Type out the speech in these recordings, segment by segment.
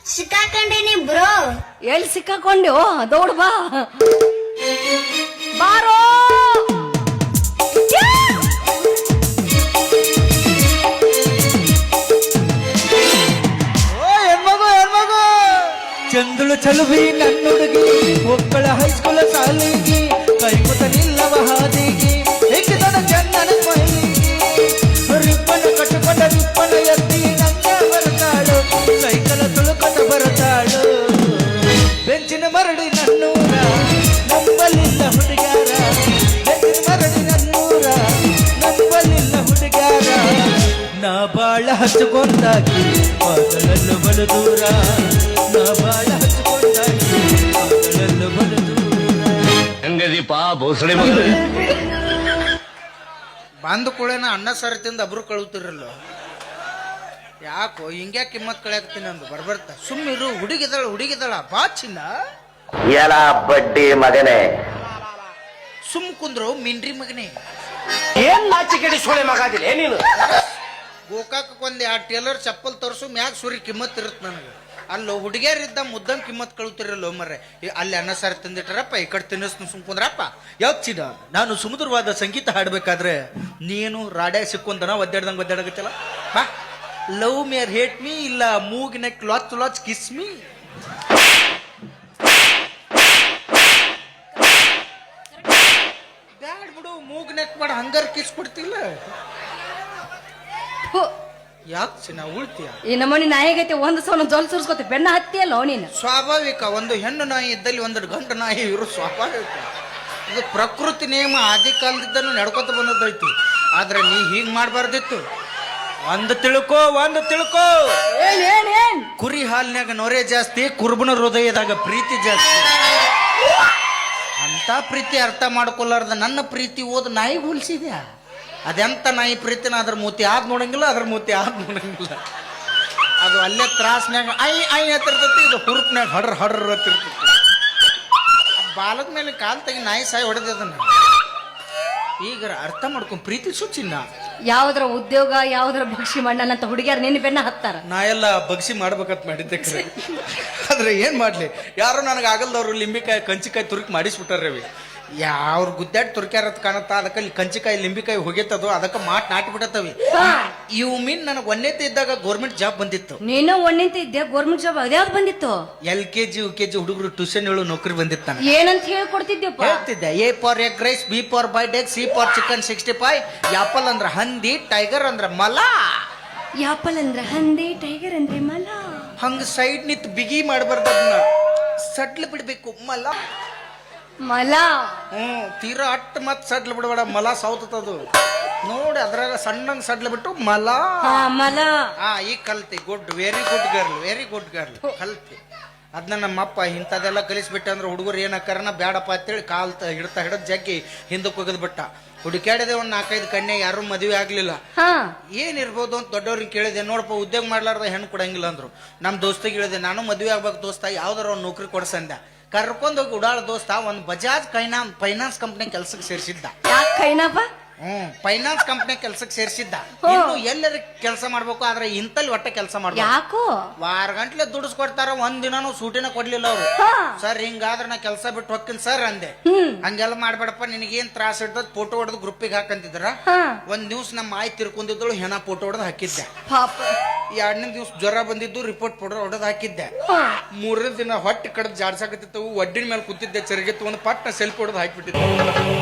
ಸಿಕ್ಕಾಕೊಂಡೇನಿ bro. ಎಲ್ಲಿ ಸಿಕ್ಕಾಕೊಂಡ್ಯೋ ದೌಡ್ ಬಾ ಬಾರೋ. ಚಂದುಳು ಚಲುವಿ ನನ್ನುಡುಗಿ ಒಕ್ಕಳ ಹೈಸ್ಕೂಲ್ ಸಾಲಿಗಿ ಕೈಮುತ ನಿಲ್ಲವ ಹಾದಿಗಿ ಹೆಕ್ಕಿದನ ಚಂದನ ಮೈಲಿಗಿ ರಿಪ್ಪನ ಕಟ್ಟುಕೊಂಡ ರಿಪ್ಪನ ಎತ್ತಿ ನಂಗ ಬರ್ತಾಳು ಸೈಕಲ ತುಳುಕೊಂಡ ಬರ್ತಾಳು ಬೆಂಚಿನ ಮರಡಿ ನನ್ನೂರ ನಂಬಲಿಲ್ಲ ಹುಡುಗಾರ ಬೆಂಚಿನ ಮರಡಿ ನನ್ನೂರ ನಂಬಲಿಲ್ಲ ಹುಡುಗಾರ ನಾ ಬಾಳ ಹಚ್ಚಿಕೊಂಡಾಕಿ ಮೊದಲನ್ನು ಬಲು ದೂರ ನಾ ಬಾಳ ಹಚ್ಚಿಕೊಂಡಾಕಿ ಮೊದಲನ್ನು ಬಲು ದೂರ. ಹೆಂಗದೀಪ ಭೋಸಳೆ ಮಗ ಬಂದ ಕೂಡೇನ ಅನ್ನ ಸಾರು ತಿಂದು ಅಬ್ರು ಕಳುತ್ತಿರಲ್ಲ. ಯಾಕೋ ಹಿಂಗ್ಯಾ ಕಿಮ್ಮತ್ ಕಳೆಯಾಕ್ತೀನಿ ಅಂದು ಬರ್ಬರ್ತ ಸುಮ್ಮಿರು. ಹುಡುಗಿದಳ ಬಾ ಚಿನ್ನ. ಎಲ್ಲ ಬಡ್ಡಿ ಮಗನೇ. ಸುಮ್ ಕುಂದ್ರು ಮಿಂಡ್ರಿ ಮಗನೇ. ಏನ್ ನಾಚಿಕೆಡಿ ಸೋಳೆ ಮಗ ಅದಿಲ್ಲ ನೀನು. ಗೋಕಾಕೊಂದ್ ಆ ಟೇಲರ್ ಚಪ್ಪಲ್ ತೋರ್ಸು ಮ್ಯಾಗ ಸುರಿ ಕಿಮ್ಮತ್ ಇರುತ್ತೆ ನನಗೆ. ಅಲ್ಲೋ ಹುಡುಗಿಯರಿದ್ದ ಮುದ್ದಂ ಕಿಮ್ಮತ್ ಕಳುತ್ತಿರಲ್ಲ ಮರ್ರೆ. ಅಲ್ಲಿ ಅನ್ನ ಸಾರು ತಿಂದಿಟ್ಟಾರಪ್ಪ, ಈ ಕಡೆ ತಿನ್ನಿಸ್ತು ಸುಮ್ ಕುಂದ್ರಪ್ಪ. ಯಾಕೆ ಚಿನ್ನ, ನಾನು ಸುಮಧುರವಾದ ಸಂಗೀತ ಹಾಡ್ಬೇಕಾದ್ರೆ ನೀನು ರಾಡ್ಯಾಗ ಸಿಕ್ಕೊಂದನ ಒದ್ದಾಡ್ದಂಗೆ ಬಾ. Love me or hate me, ಇಲ್ಲ ಮೂಗಿನ ಲಾಚ್ ಕಿಸ್ ಮೀ. ಬ್ಯಾಡ್ ಬಿಡು, ಮೂಗ್ ನೆಕ್ ಮಾಡಿ ಹಂಗಾರ ಕಿಸ್ ಕೊಡ್ತಿಲ್ಲ. ಯಾಕೆ ಚಿನ್ನ ಉಳ್ತೀಯ? ಈ ನಮ್ಮನಿ ನಾಯಿಗೈತೆ ಒಂದು ಸಲ ಜೊಲ್ ಸುರ್ಸ್ಕೊತಿ ಬೆನ್ನ ಹತ್ತಿಯಲ್ಲ ನೀನು. ಸ್ವಾಭಾವಿಕ. ಒಂದು ಹೆಣ್ಣು ನಾಯಿ ಇದ್ದಲ್ಲಿ ಒಂದು ಗಂಡು ನಾಯಿ ಇವರು ಸ್ವಾಭಾವಿಕ. ಇದು ಪ್ರಕೃತಿ ನಿಯಮ. ಆದಿ ಕಾಲದಿಂದನೂ ನಡ್ಕೊತ ಬಂದದ್ದೈತಿ. ಆದ್ರೆ ನೀ ಹೀಗ್ ಮಾಡ್ಬಾರ್ದಿತ್ತು. ಒಂದು ತಿಳ್ಕೋ. ಏನ್ ಕುರಿ ಹಾಲಿನಾಗ ನೊರೆ ಜಾಸ್ತಿ, ಕುರುಬನ ಹೃದಯದಾಗ ಪ್ರೀತಿ ಜಾಸ್ತಿ. ಅಂತ ಪ್ರೀತಿ ಅರ್ಥ ಮಾಡ್ಕೊಲಾರ್ದ ನನ್ನ ಪ್ರೀತಿ ಓದ್ ನಾಯಿ ಹೋಲಿಸಿದ್ಯಾ? ಅದೆಂತ ನಾಯಿ ಪ್ರೀತಿನ ಅದ್ರ ಮೂತಿ ಆದ್ ನೋಡಂಗಿಲ್ಲ, ಅದ್ರ ಮೂತಿ ಆದ್ ನೋಡಂಗಿಲ್ಲ. ಅದು ಅಲ್ಲೇ ತ್ರಾಸ್ನ್ಯಾಗ ಐ ಹತ್ತಿರ್ತೈತಿ, ಇದು ಹುರುಪ್ನ್ಯಾಗ ಹಡ್ರ ಹತ್ತಿರ್ತೈತಿ. ಬಾಲದ ಮೇಲೆ ಕಾಲ್ ತೆಗಿ ನಾಯಿ ಸಾಯಿ ಹೊಡೆದದನ್ನ. ಈಗ ಅರ್ಥ ಮಾಡ್ಕೊಂಡ್ ಪ್ರೀತಿ ಸುಚಿನ್ನ. ಯಾವ್ದ್ರ ಉದ್ಯೋಗ ಯಾವ್ದ್ರ ಭಕ್ಷಿ ಮಣ್ಣನ ಅಂತ ಹುಡುಗಿಯರ್ ನಿನ್ನ ಬೆನ್ನ ಹತ್ತಾರ. ನಾ ಎಲ್ಲ ಬಗ್ಸಿ ಮಾಡ್ಬೇಕಂತ ಮಾಡಿದ್ದೆ ಕರೆ. ಆದ್ರೆ ಏನ್ ಮಾಡ್ಲಿ, ಯಾರು ನನಗೆ ಆಗಲ್ದವ್ರು ಲಿಂಬಿಕಾಯಿ ಕಂಚಿಕಾಯಿ ತುರುಕಿ ಮಾಡಿಸ್ಬಿಟ್ಟಾರ ರವಿ. ಯಾವ್ರ ಗುದ್ದಾಡಿ ತುರ್ಕ್ಯಾರತ್ ಕಾಣತ್ತ. ಅದಕ್ಕೆ ಇಲ್ಲಿ ಕಂಚಿಕಾಯಿ ಲಿಂಬಿಕಾಯಿ ಹೋಗೈತದು, ಅದಕ್ಕೆ ನಾಟಿ ಬಿಡತ್ತವಿ. ಇವು ಮೀನ್ ನನಗೆ ಒಂದೇತೆ ಇದ್ದಾಗ ಗೌರ್ಮೆಂಟ್ ಜಾಬ್ ಬಂದಿತ್ತು. ನೀನು ಒಂದಿಂತ ಇದ್ದೆ ಗೌರ್ಮೆಂಟ್ ಜಾಬ್ ಅದ್ಯಾವ್ದು ಬಂದಿತ್ತು? LKG UKG ಹುಡುಗರು ಟ್ಯೂಷನ್ ಹೇಳು ನೌಕರಿ ಬಂದಿತ್ತು ನನಗೆ. ಏನಂತ ಹೇಳ್ಕೊಡ್ತಿದ್ಯಪ್ಪ? ಹೇಳ್ತಿದ್ದೆ A for egg rice, B for boiled egg, C for chicken 65, apple ಅಂದ್ರ ಹಂದಿ, ಟೈಗರ್ ಅಂದ್ರ ಮಲ. ಆಪಲ್ ಅಂದ್ರ ಹಂದಿ, ಟೈಗರ್ ಅಂದ್ರೆ ಮಲ. ಹಂಗ ಸೈಡ್ ನಿಂತು ಬಿಗಿ ಮಾಡ್ಬಾರ್ದ, ಅದನ್ನ ಸಡ್ಲು ಬಿಡ್ಬೇಕು. ಮಲ ತೀರಾ ಅಟ್ಟ ಮತ್ ಸಡ್ಲು ಬಿಡಬೇಡ. ಮಲ ಸೌತದು ನೋಡಿ, ಅದ್ರಾಗ ಸಣ್ಣಂಗ್ ಸಡ್ಲು ಬಿಟ್ಟು ಮಲ. ಈಗ ಕಲ್ತಿ. ವೆರಿ ಗುಡ್ ಗರ್ಲ್ ಕಲ್ತಿ. ಅದನ್ನ ನಮ್ಮಪ್ಪ ಇಂಥದೆಲ್ಲ ಕಲಿಸ್ಬಿಟ್ಟ ಅಂದ್ರೆ ಹುಡುಗರು ಏನಕ್ಕಾರನ ಬೇಡಪ್ಪ ಅಂತೇಳಿ ಕಾಲ್ ಹಿಡದ್ ಜಗ್ಗಿ ಹಿಂದಕ್ಕೆ ಹೋಗದ್ ಬಿಟ್ಟ. ಹುಡುಕ್ಯಾಡಿದೆ ಒಂದ್ 4-5 ಕನ್ಯೆ, ಯಾರು ಮದುವೆ ಆಗ್ಲಿಲ್ಲ. ಏನಿರ್ಬೋದು ಅಂತ ದೊಡ್ಡವ್ರಿಗೆ ಕೇಳಿದೆ. ನೋಡಪ್ಪ ಉದ್ಯೋಗ ಮಾಡ್ಲಾರ್ದ ಹೆಣ್ಣು ಕೊಡಂಗಿಲ್ಲ ಅಂದ್ರು. ನಮ್ ದೋಸ್ತಿಗೆ ಹೇಳಿದೆ, ನಾನು ಮದುವೆ ಆಗ್ಬೇಕು ದೋಸ್ತ, ಯಾವ್ದಾರ ಒಂದ್ ನೌಕರಿ ಕೊಡ್ಸಂದ. ಕರ್ಕೊಂಡೋಗಿ ಉಡಾಳ ದೋಸ್ತ ಒಂದ್ ಬಜಾಜ್ ಫೈನಾನ್ಸ್ ಕಂಪ್ನಿ ಕೆಲ್ಸಕ್ಕೆ ಸೇರಿಸಿದ್ದ. ಫೈನಾನ್ಸ್ ಕಂಪ್ನಿ ಕೆಲ್ಸಕ್ಕೆ ಸೇರಿಸಿದ್ದ. ಇನ್ನು ಎಲ್ಲರ ಕೆಲಸ ಮಾಡ್ಬೇಕು, ಆದ್ರೆ ಇಂತಲ್ಲಿ ಒಟ್ಟ ಕೆಲಸ ಮಾಡ್ಬೇಕು. ವಾರ ಗಂಟ್ಲೆ ದುಡಿಸ್ಕೊಡ್ತಾರ, ಒಂದ್ ದಿನಾನು ಸೂಟಿನ ಕೊಡ್ಲಿಲ್ಲ ಅವ್ರು. ಸರ್ ಹಿಂಗಾದ್ರೆ ನಾ ಕೆಲಸ ಬಿಟ್ಟು ಹೋಗ್ತೀನಿ ಸರ್ ಅಂದೆ. ಹಂಗೆಲ್ಲ ಮಾಡ್ಬೇಡಪ್ಪ, ನಿನಗೇನ್ ತ್ರಾಸ ಇರ್ತದ, ಫೋಟೋ ಹೊಡೆದು ಗ್ರೂಪಿಗೆ ಹಾಕಂತಿದ್ರ. ಒಂದ್ ದಿವ್ಸ ನಮ್ಮ ಆಯ್ ತಿರ್ಕೊಂಡಿದ್ದಳು, ಹೆಣ ಫೋಟೋ ಹೊಡೆದು ಹಾಕಿದ್ದೆ. 2ನೇ ದಿವ್ಸ ಜ್ವರ ಬಂದಿದ್ದು, ರಿಪೋರ್ಟ್ ಫೋಟೋ ಹೊಡೆದು ಹಾಕಿದ್ದೆ. 3ನೇ ದಿನ ಹೊಟ್ಟೆ ಕಡ್ದು ಜಾಡ್ಸಾಕತ್ತಿತ್ತು, ಒಡ್ಡಿನ ಮೇಲೆ ಕೂತಿದ್ದೆ, ಚರಿಗೆ ಒಂದು ಪಟ್ಟ ಸೆಲ್ಫಿ ಹೊಡೆದು ಹಾಕಿಬಿಟ್ಟಿದ್ದೆ.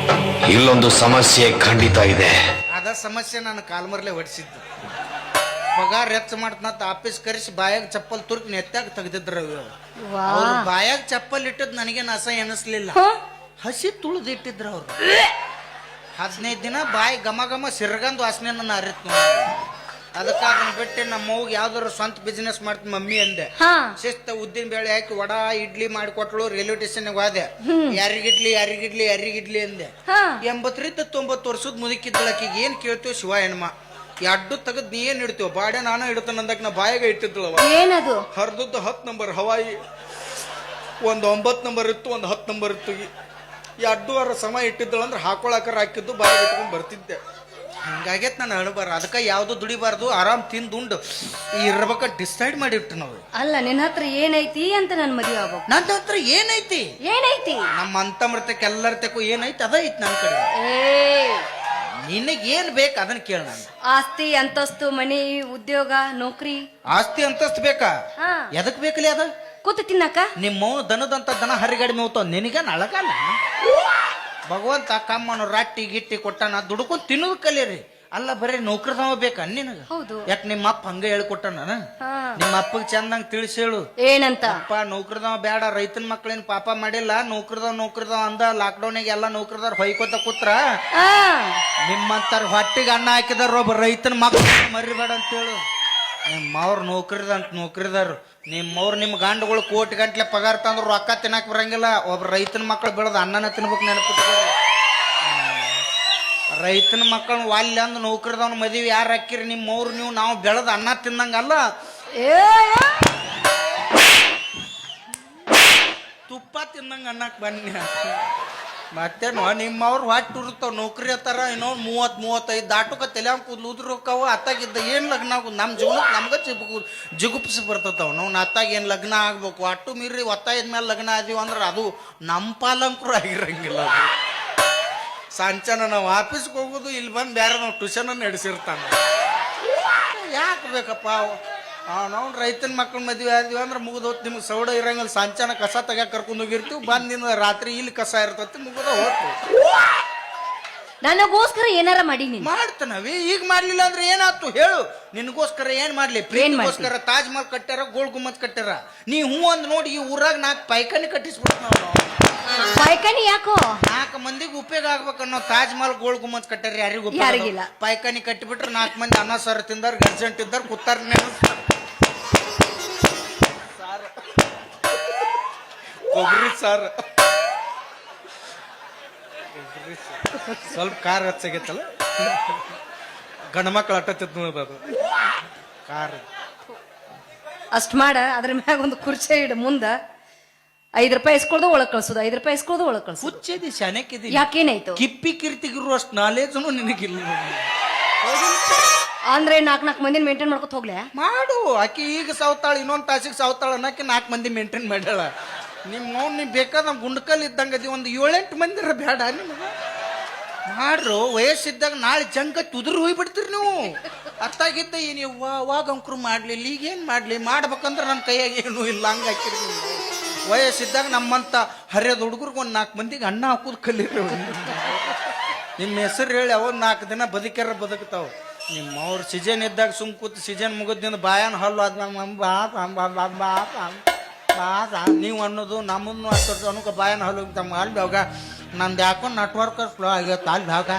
ಇಲ್ಲೊಂದು ಸಮಸ್ಯೆ ಖಂಡಿತ ಇದೆ. ಅದ ಸಮಸ್ಯೆ ನಾನು ಕಾಲ್ಮರ್ಲೆ ಹೊಡಿಸಿದ್ದು. ಪಗಾರ ಹೆಚ್ಚು ಮಾಡ್ತನಂತ ಆಫೀಸ್ ಕರೆಸಿ ಬಾಯಾಗ ಚಪ್ಪಲ್ ತುರ್ಕಿ ನೆತ್ತಾಗ ತೆಗ್ದಿದ್ರ. ಅವ್ರು ಬಾಯಾಗ ಚಪ್ಪಲ್ ಇಟ್ಟದ್ ನನಗೇನು ಅಸಹ್ಯ ಅನಿಸ್ಲಿಲ್ಲ, ಹಸಿ ತುಳಿದು ಇಟ್ಟಿದ್ರ ಅವ್ರು. 15 ದಿನ ಬಾಯಿ ಘಮ ಸಿರ್ಗಂದು ವಾಸನೆ ನನ್ನ ಅರಿತ್ ನೋಡಿ. ಅದಕ್ಕೆ ಅದನ್ನ ಬಿಟ್ಟು ನಮ್ಮ ಅವ್ಗೆ ಯಾವ್ದಾದ್ರು ಸ್ವಂತ ಬಿಸ್ನೆಸ್ ಮಾಡ್ತೀನಿ ಮಮ್ಮಿ ಅಂದೆ. ಶಿಸ್ತ ಉದ್ದಿನ ಬೇಳೆ ಹಾಕಿ ವಡಾ ಇಡ್ಲಿ ಮಾಡಿಕೊಟ್ಳು. ರೈಲ್ವೆ ಸ್ಟೇಷನ್ ಹೋದೆ. ಯಾರಿಗಿಡ್ಲಿ ಅಂದೆ. 80-90 ವರ್ಷದ ಮುದುಕಿದ್ದಳಕಿಗೆ ಏನ್ ಕೇಳ್ತೀವಿ ಶಿವ ಹೆಣ್ಮ. ಎಡ್ಡು ತೆಗದ್ ನೀ ಏನ್ ಇಡ್ತೀವ, ಬಾಡೆ ನಾನು ಇಡ್ತಾನ ಅಂದಕ್ ನಾ ಬಾಯಾಗ ಇಟ್ಟಿದ್ದಳವ. ಏನದು? ಹರ್ದದ್ದು 10 ನಂಬರ್ ಹವಾಯಿ. ಒಂದು 9 ನಂಬರ್ ಇತ್ತು, ಒಂದು 10 ನಂಬರ್ ಇತ್ತು. 2 ವಾರ ಸಮಯ ಇಟ್ಟಿದ್ದಳು ಅಂದ್ರೆ ಹಾಕೊಳಕರ ಹಾಕಿದ್ದು ಬಾಯಿಗೆ ಇಟ್ಕೊಂಡ್ ಬರ್ತಿದ್ದೆ. ಹಿಂಗಾಗೈತ್ ನಾನು ಅಳಬಾರ ಅದಕ್ಕೆ ಯಾವ್ದು ದುಡಿಬಾರ್ದು ಆರಾಮ್ ತಿಂದುಂಡು ಇರ್ಬೇಕ ಡಿಸೈಡ್ ಮಾಡಿಟ್ಟು ನಾವು. ಅಲ್ಲ ನಿನ್ನ ಹತ್ರ ಏನೈತಿ ಅಂತ ನನ್ ಮದುವೆ ಆಗ್ಬೇಕು. ನನ್ನ ಹತ್ರ ಏನೈತಿ ಏನೈತಿ? ನಮ್ಮ ಅಂತಮೃತಕ್ಕೆ ಎಲ್ಲರ ತೆಕ್ಕು ಏನೈತಿ ಅದ ಐತಿ ನನ್ನ ಕಡೆ. ಏ ನಿನಗೆ ಏನ್ ಬೇಕು ಅದನ್ನ ಕೇಳ. ನಾನು ಆಸ್ತಿ ಅಂತಸ್ತು ಮನಿ ಉದ್ಯೋಗ ನೌಕರಿ. ಆಸ್ತಿ ಅಂತಸ್ತು ಬೇಕಾ? ಹಾ. ಎದಕ್ ಬೇಕಲಿ ಅದ? ಕೂತು ತಿನ್ನಕ. ನಿಮ್ಮ ದನದಂತ ದನ ಹರಿಗಾಡಿ ಮೇವ್ತಾವ ನಿನಗ ನಳಗಲ್ಲ. ಭಗವಂತ ಕಮ್ಮನು ರಾಟಿ ಗಿಟ್ಟಿ ಕೊಟ್ಟಾನ ದುಡ್ಕೊಂಡ್ ತಿನ್ನೋದು ಕಲೀರಿ. ಅಲ್ಲ ಬರೀ ನೌಕರದವ ಬೇಕಾ ನಿನಗ? ಹೌದು. ಯಾಕೆ ನಿಮ್ಮ ಅಪ್ಪ ಹಂಗ ಹೇಳ್ಕೊಟ್ಟ ನಾನು? ಹಾ. ನಿಮ್ಮ ಅಪ್ಪಗ್ ಚಂದಂಗ್ ತಿಳಿಸಿ ಹೇಳು. ಏನಂತ? ಅಪ್ಪ ನೌಕರದವ ಬೇಡ, ರೈತನ ಮಕ್ಳೇನ್ ಪಾಪ ಮಾಡಿಲ್ಲ, ನೌಕರದವ ಅಂದ ಲಾಕ್ಡೌನಿಗೆ ಎಲ್ಲ ನೌಕರದವ್ರು ಹೊಯ್ಕೋತ ಕೂತ್ರ ಆ ನಿಮ್ಮಂತಾರ ಹೊಟ್ಟಿಗೆ ಅನ್ನ ಹಾಕಿದಾರ ಒಬ್ಬ ರೈತನ ಮಕ್ಳು ಮರಿಬೇಡ ಅಂತೇಳು. ನಿಮ್ಮವ್ರ ನೌಕರಿದಾರು ನಿಮ್ಮವ್ರು ನಿಮ್ಮ ಗಂಡುಗಳು ಕೋಟಿ ಗಂಟ್ಲೆ ಪಗಾರ ತಂದ್ರು ರೊಕ್ಕ ತಿನ್ನಕ್ ಬರಂಗಿಲ್ಲ. ಒಬ್ಬ ರೈತನ ಮಕ್ಳು ಬೆಳೆದ ಅನ್ನನ ತಿನ್ಬೇಕು ನೆನಪಿಟ್ಟಾರ. ರೈತನ ಮಕ್ಕಳನ್ನ ವಾಲ್ಯ ಅಂದ್ ನೌಕರಿದವನ ಮದುವೆ ಯಾರು ಹಾಕಿರಿ? ನಿಮ್ಮವ್ರು ನೀವು ನಾವು ಬೆಳೆದ ಅನ್ನ ತಿನ್ನಂಗಲ್ಲ, ತುಪ್ಪ ತಿನ್ನಂಗ ಅನ್ನಕ್ ಬನ್ನಿ. ಮತ್ತೇನು ನಿಮ್ಮವ್ರು ಹೊಟ್ಟು ಉರ್ತಾವ ನೌಕರಿ ಹತ್ತಾರ ಇನ್ನೊಂದು 30-35 ದಾಟುಕ ತಲೆ ಕೂದ್ಲುದ್ರಕ್ಕವ ಅತ್ತಾಗಿದ್ದ ಏನು ಲಗ್ನ ಆಗೋದು? ನಮ್ಮ ಜೀವನಕ್ಕೆ ನಮ್ಗೆ ಜಿಗುಪ್ಸಿ ಬರ್ತತಾವ. ನಾವು ಅತ್ತಾಗ ಏನು ಲಗ್ನ ಆಗ್ಬೇಕು ಅಟ್ಟು ಮೀರಿ ಒತ್ತಾಯದ ಮೇಲೆ ಲಗ್ನ ಆದೀವಿ ಅಂದ್ರೆ ಅದು ನಮ್ಮ ಪಾಲಂಕರು ಆಗಿರಂಗಿಲ್ಲ. ಅದು ಸಂಚನ ನಾವು ಆಫೀಸ್ಗೆ ಹೋಗೋದು, ಇಲ್ಲಿ ಬಂದು ಬೇರೆ ನಾವು ಟ್ಯೂಷನ್ ನಡೆಸಿರ್ತಾನೆ. ಯಾಕೆ ಬೇಕಪ್ಪ? ನಾವು ರೈತನ ಮಕ್ಕಳ ಮದುವೆ ಆದ್ವಿ ಅಂದ್ರೆ ಮುಗಿದೋತ್. ನಿಮ್ಗೆ ಸೌಡ ಇರಂಗಿಲ್ಲ. ಸಂಚಾನ ಕಸ ತೆಗ್ಯಾಕ ಕರ್ಕೊಂಡು ಹೋಗಿರ್ತೀವಿ, ಬಂದಿನ ರಾತ್ರಿ ಇಲ್ಲಿ ಕಸ ಇರ್ತತಿ, ಮುಗಿದ ಹೋಗ್ತು. ನನಗೋಸ್ಕರ ಏನಾರ ಮಾಡಿ ಮಾಡ್ತಾನವಿ. ಈಗ ಮಾಡ್ಲಿಲ್ಲ ಅಂದ್ರೆ ಏನಾಯ್ತು ಹೇಳು? ನಿನಗೋಸ್ಕರ ಏನ್ ಮಾಡ್ಲಿ? ಪ್ರೀತಿಗೋಸ್ಕರ ತಾಜ್ ಮಹಲ್ ಕಟ್ಟಾರ, ಗೋಲ್ ಗುಮ್ಮತ್ ಕಟ್ಟಾರ. ನೀ ಹೂ ಅಂದ್ ನೋಡಿ ಈ ಊರಾಗ 4 ಪೈಖಾನಿ ಕಟ್ಟಿಸ್ಬಿಡ್ತ ನಾವು. ಪೈಖಾನಿ ಯಾಕೋ? 4 ಮಂದಿಗೆ ಉಪಯೋಗ ಆಗ್ಬೇಕನ್ನೋ ತಾಜ್ ಮಹಲ್ ಗೋಲ್ ಗುಮ್ಮತ್ ಕಟ್ಟಾರ. ಯಾರಿಗಿಲ್ಲ. ಪೈಖಾನಿ ಕಟ್ಟಿಬಿಟ್ರೆ 4 ಮಂದಿ ಅನ್ನ ಸಾರು ತಿಂದಾರ, ಗರ್ಜೆಂಟ್ ಇದ್ದಾರ, ಕೂತಾರ. ಕೊಬ್ಬರಿ ಸಾರು ಸ್ವಲ್ಪ ಕಾರ್ ಹಚ್ಚಾಗೈತಲ್ಲ, ಗಂಡ ಮಕ್ಕಳು ಅಟ್ಟತ್ತಿದ್ ನೋಡೋದು ಕಾರ್. ಅಷ್ಟ್ ಮಾಡ. ಅದ್ರ ಮ್ಯಾಗ ಒಂದು ಕುರ್ಚಿ ಇಡ, ಮುಂದ 5 ರೂಪಾಯಿ ಇಸ್ಕೊಳ್ದು ಒಳಗ್ ಕಳ್ಸೋದು, 5 ರೂಪಾಯಿ ಇಸ್ಕೊಳ್ದು ಒಳಗ್ ಕಳ್ಸೋದು. ಹುಚ್ಚಿದಿ ಶಾನೆಕ್ಕಿದಿ. ಯಾಕೇನಾಯ್ತು? ಕಿಪ್ಪಿ ಕಿರ್ತಿಗಿರುವ ಅಷ್ಟು ನಾಲೇಜನು ನಿನಗಿಲ್ಲ. ಅಂದ್ರೆ 4 ಮಂದಿನ ಮೇಂಟೈನ್ ಮಾಡ್ಕೊತ ಹೋಗ್ಲೆ ಮಾಡು. ಆಕಿ ಈಗ ಸಾವ್ತಾಳ, ಇನ್ನೊಂದು ತಾಸಿಗೆ ಸಾವ್ತಾಳ ಅನ್ನಕ್ಕೆ 4 ಮಂದಿ ಮೇಂಟೈನ್ ಮಾಡ್ಯಾಳ. ನಿಮ್ಮ ನೀ ಬೇಕಾದ ಗುಂಡ್ಕಲ್ ಇದ್ದಂಗ ಅದಿ, ಒಂದು 7-8 ಮಂದಿರ ಬೇಡ ನಿಮಗೆ. ಮಾಡ್ರು ವಯಸ್ಸಿದ್ದಾಗ ನಾಳೆ ಜಂಗತ್ ಉದುರು ಹೋಗ್ಬಿಡ್ತೀರಿ ನೀವು. ಅತ್ತಾಗಿದ್ದ ಏನು ಅವಾಗ ಅಂಕರು ಮಾಡ್ಲಿಲ್ಲ, ಈಗೇನು ಮಾಡ್ಲಿ? ಮಾಡ್ಬೇಕಂದ್ರೆ ನನ್ನ ಕೈಯಾಗ ಏನೂ ಇಲ್ಲ, ಹಂಗ ಹಾಕಿರಿ ನೀವು. ವಯಸ್ಸಿದ್ದಾಗ ನಮ್ಮಂತ ಹರಿಯದ ಹುಡುಗರಿಗೆ ಒಂದು 4 ಮಂದಿಗೆ ಅನ್ನ ಹಾಕೋದು ಕಲೀರಿ. ನಿಮ್ಮ ಹೆಸರು ಹೇಳಿ ಅವನ್ 4 ದಿನ ಬದುಕ್ಯಾರ ಬದುಕ್ತಾವ. ನಿಮ್ಮವ್ರ ಸೀಜನ್ ಇದ್ದಾಗ ಸುಮ್ ಕೂತು ಸೀಜನ್ ಮುಗಿದ್ದಿಂದ ಬಾಯನ್ ಹಲ್ಲು ನೀವು ಅನ್ನೋದು ನಮ್ಮನ್ನು ಅಷ್ಟು ಅನುಕ ಬಾಯನ್ ಹಲ್ಲು ತಮ್ಮ ಅಲ್ಲಿ ಹೋಗ ನಂದು ಯಾಕೋ ನೆಟ್ವರ್ಕ್ ಸ್ಲೋ ಆಗೈತೆ ಅಲ್ಲಿ ಹೋಗ